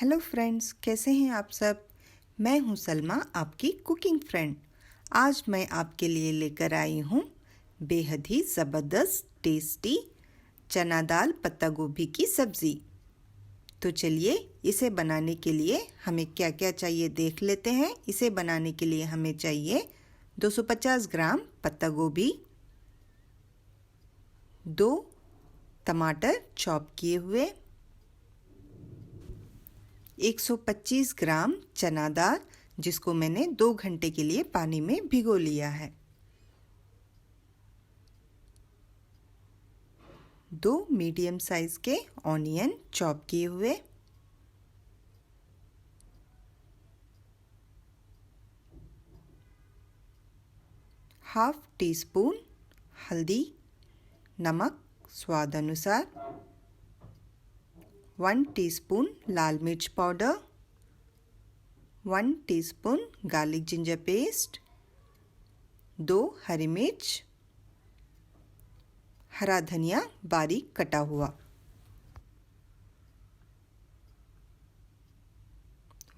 Hello friends, कैसे हैं आप सब। मैं हूं सलमा, आपकी कुकिंग फ्रेंड। आज मैं आपके लिए लेकर आई हूं बेहद ही ज़बरदस्त टेस्टी चना दाल पत्ता गोभी की सब्ज़ी। तो चलिए इसे बनाने के लिए हमें क्या क्या चाहिए देख लेते हैं। इसे बनाने के लिए हमें चाहिए 250 ग्राम पत्ता गोभी, 2 टमाटर चॉप किए हुए, 125 ग्राम चना दाल जिसको मैंने 2 घंटे के लिए पानी में भिगो लिया है, 2 मीडियम साइज के ऑनियन चॉप किए हुए, हाफ टी स्पून हल्दी, नमक स्वाद अनुसार, 1 टीस्पून लाल मिर्च powder, 1 teaspoon garlic ginger paste, 2 हरी मिर्च, हरा धनिया बारीक कटा हुआ,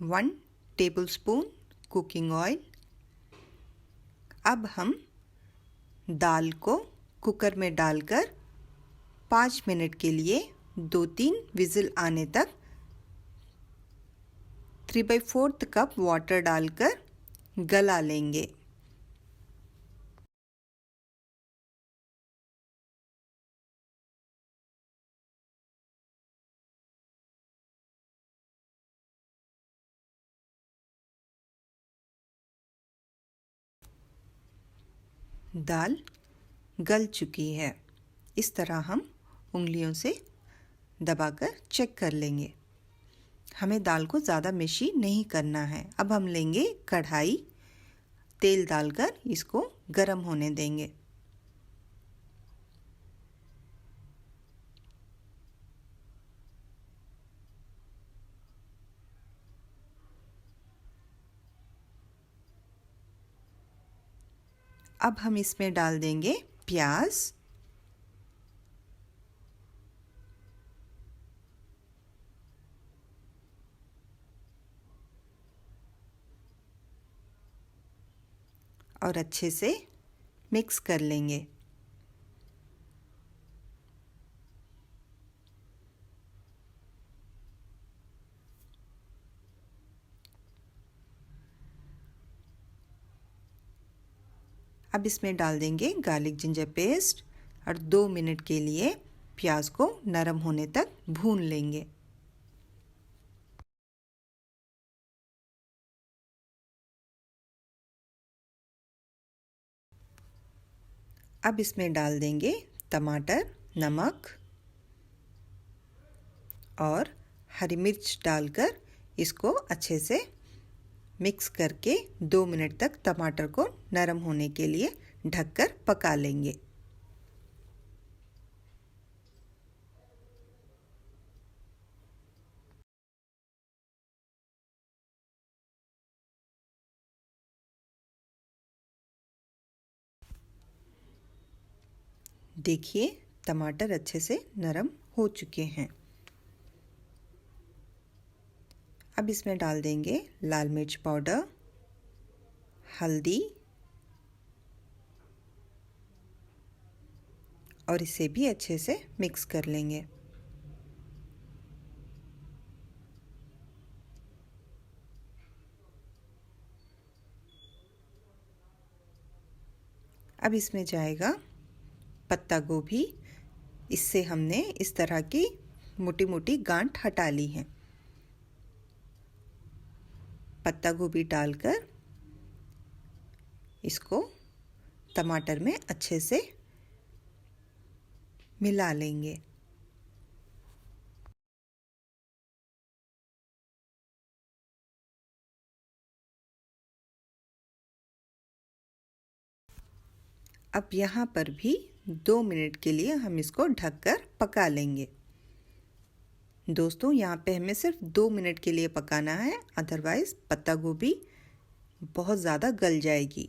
1 टेबलस्पून कुकिंग ऑयल। अब हम दाल को कुकर में डालकर 5 मिनट के लिए 2-3 विजिल आने तक 3/4 कप वाटर डालकर गला लेंगे। दाल गल चुकी है। इस तरह हम उंगलियों से दबाकर चेक कर लेंगे। हमें दाल को ज़्यादा मेशी नहीं करना है। अब हम लेंगे कढ़ाई, तेल डालकर इसको गरम होने देंगे। अब हम इसमें डाल देंगे प्याज, और अच्छे से मिक्स कर लेंगे। अब इसमें डाल देंगे गार्लिक जिंजर पेस्ट और 2 मिनट के लिए प्याज को नरम होने तक भून लेंगे। अब इसमें डाल देंगे टमाटर, नमक और हरी मिर्च डालकर इसको अच्छे से मिक्स करके 2 मिनट तक टमाटर को नरम होने के लिए ढककर पका लेंगे। देखिए टमाटर अच्छे से नरम हो चुके हैं। अब इसमें डाल देंगे लाल मिर्च पाउडर, हल्दी और इसे भी अच्छे से मिक्स कर लेंगे। अब इसमें जाएगा पत्ता गोभी। इससे हमने इस तरह की मोटी मोटी गांठ हटा ली है। पत्ता गोभी डालकर इसको टमाटर में अच्छे से मिला लेंगे। अब यहाँ पर भी 2 मिनट के लिए हम इसको ढककर पका लेंगे। दोस्तों, यहाँ पे हमें सिर्फ 2 मिनट के लिए पकाना है, अदरवाइज़ पत्ता गोभी बहुत ज़्यादा गल जाएगी।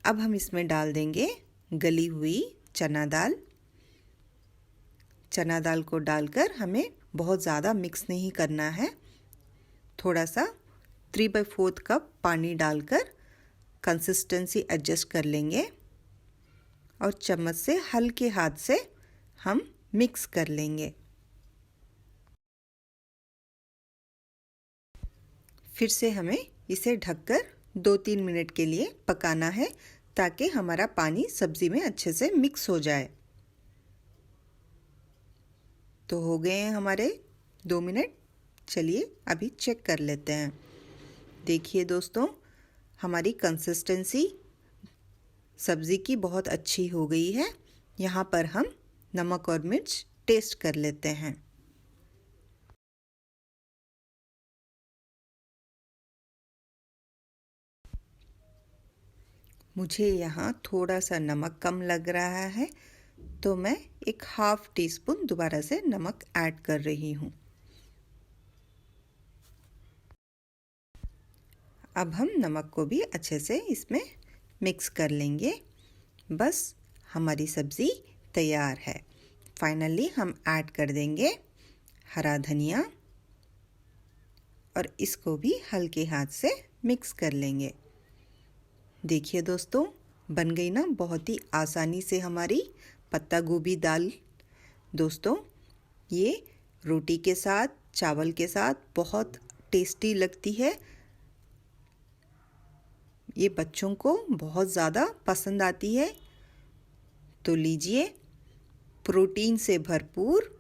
अब हम इसमें डाल देंगे गली हुई चना दाल। चना दाल को डालकर हमें बहुत ज़्यादा मिक्स नहीं करना है। थोड़ा सा 3/4 कप पानी डालकर कंसिस्टेंसी एडजस्ट कर लेंगे और चम्मच से हल्के हाथ से हम मिक्स कर लेंगे। फिर से हमें इसे ढककर 2-3 मिनट के लिए पकाना है ताकि हमारा पानी सब्ज़ी में अच्छे से मिक्स हो जाए। तो हो गए हैं हमारे 2 मिनट। चलिए अभी चेक कर लेते हैं। देखिए दोस्तों, हमारी कंसिस्टेंसी सब्ज़ी की बहुत अच्छी हो गई है। यहाँ पर हम नमक और मिर्च टेस्ट कर लेते हैं। मुझे यहाँ थोड़ा सा नमक कम लग रहा है, तो मैं 1/2 टीस्पून दोबारा से नमक ऐड कर रही हूँ। अब हम नमक को भी अच्छे से इसमें मिक्स कर लेंगे। बस हमारी सब्ज़ी तैयार है। फाइनली हम ऐड कर देंगे हरा धनिया और इसको भी हल्के हाथ से मिक्स कर लेंगे। देखिए दोस्तों, बन गई ना बहुत ही आसानी से हमारी पत्ता गोभी दाल। दोस्तों, ये रोटी के साथ, चावल के साथ बहुत टेस्टी लगती है। ये बच्चों को बहुत ज़्यादा पसंद आती है। तो लीजिए, प्रोटीन से भरपूर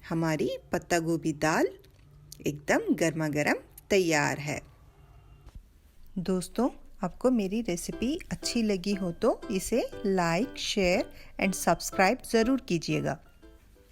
हमारी पत्ता गोभी दाल एकदम गर्मा गर्म तैयार है। दोस्तों, आपको मेरी रेसिपी अच्छी लगी हो तो इसे लाइक, शेयर एंड सब्सक्राइब ज़रूर कीजिएगा।